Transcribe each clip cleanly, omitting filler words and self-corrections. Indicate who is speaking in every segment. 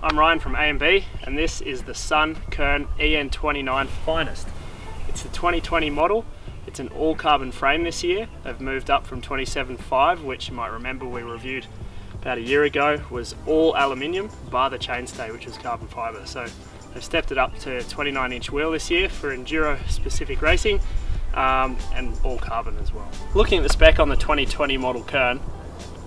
Speaker 1: I'm Ryan from A&B, and this is the Sunn Kern EN29 Finest. It's the 2020 model. It's an all-carbon frame this year. They've moved up from 27.5, which you might remember we reviewed about a year ago, was all aluminium, bar the chainstay, which was carbon fibre. So they've stepped it up to 29-inch wheel this year for Enduro-specific racing, and all carbon as well. Looking at the spec on the 2020 model Kern,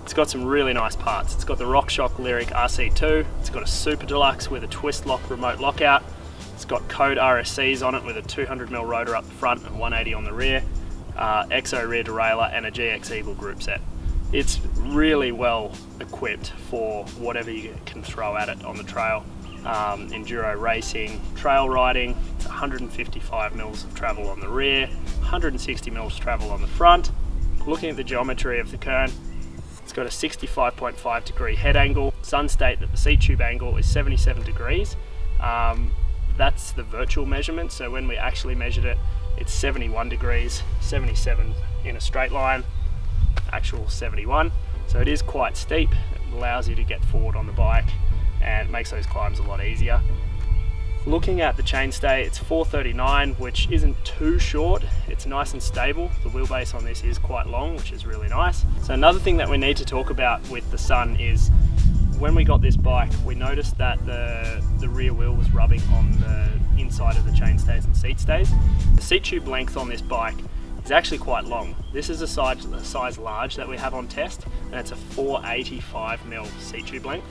Speaker 1: it's got some really nice parts. It's got the RockShox Lyric RC2, it's got a Super Deluxe with a twist lock remote lockout, it's got Code RSCs on it with a 200mm rotor up the front and 180 on the rear, EXO rear derailleur and a GX Eagle group set. It's really well equipped for whatever you can throw at it on the trail. Enduro racing, trail riding. It's 155mm of travel on the rear, 160mm travel on the front. Looking at the geometry of the Kern, it's got a 65.5 degree head angle. Sun state that the seat tube angle is 77 degrees. That's the virtual measurement, so when we actually measured it, it's 71 degrees, 77 in a straight line, actual 71. So it is quite steep. It allows you to get forward on the bike and makes those climbs a lot easier. Looking at the chainstay, it's 439, which isn't too short. It's nice and stable. The wheelbase on this is quite long, which is really nice. So another thing that we need to talk about with the Sunn is when we got this bike, we noticed that the rear wheel was rubbing on the inside of the chainstays and seat stays. The seat tube length on this bike is actually quite long. This is a size large that we have on test, and it's a 485mm seat tube length.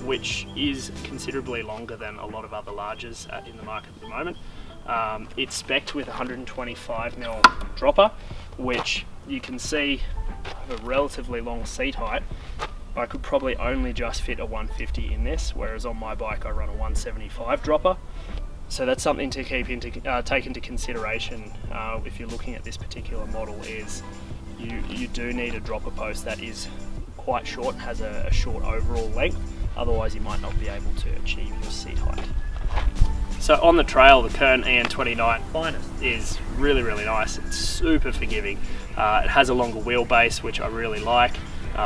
Speaker 1: Which is considerably longer than a lot of other larges in the market at the moment. It's spec'd with 125mm dropper, which you can see have a relatively long seat height. I could probably only just fit a 150 in this, whereas on my bike I run a 175 dropper. So that's something to take into consideration if you're looking at this particular model, is you do need a dropper post that is quite short and has a short overall length, otherwise you might not be able to achieve your seat height. So on the trail, the Kern EN29 Finest is really nice. It's super forgiving. It has a longer wheelbase, which I really like,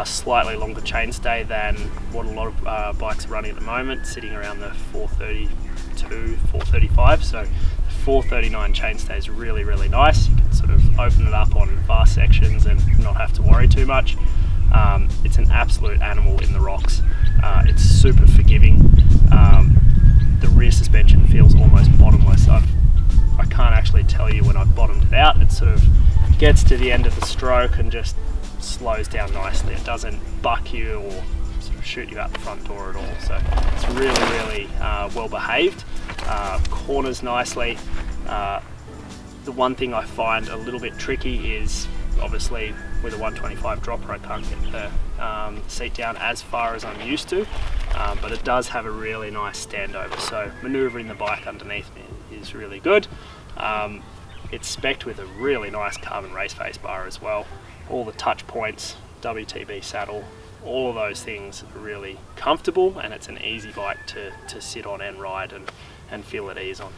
Speaker 1: slightly longer chainstay than what a lot of bikes are running at the moment, sitting around the 432, 435. So the 439 chainstay is really nice. You can sort of open it up on fast sections and not have to worry too much. It's an absolute animal in the rocks. It's super forgiving. The rear suspension feels almost bottomless. I can't actually tell you when I've bottomed it out. It sort of gets to the end of the stroke and just slows down nicely. It doesn't buck you or sort of shoot you out the front door at all. So it's really well behaved. Corners nicely. The one thing I find a little bit tricky is, obviously with a 125 dropper I can't get the seat down as far as I'm used to, but it does have a really nice standover, so manoeuvring the bike underneath me is really good. It's spec'd with a really nice carbon race face bar as well. All the touch points, WTB saddle, all of those things are really comfortable, and it's an easy bike to sit on and ride and feel at ease on.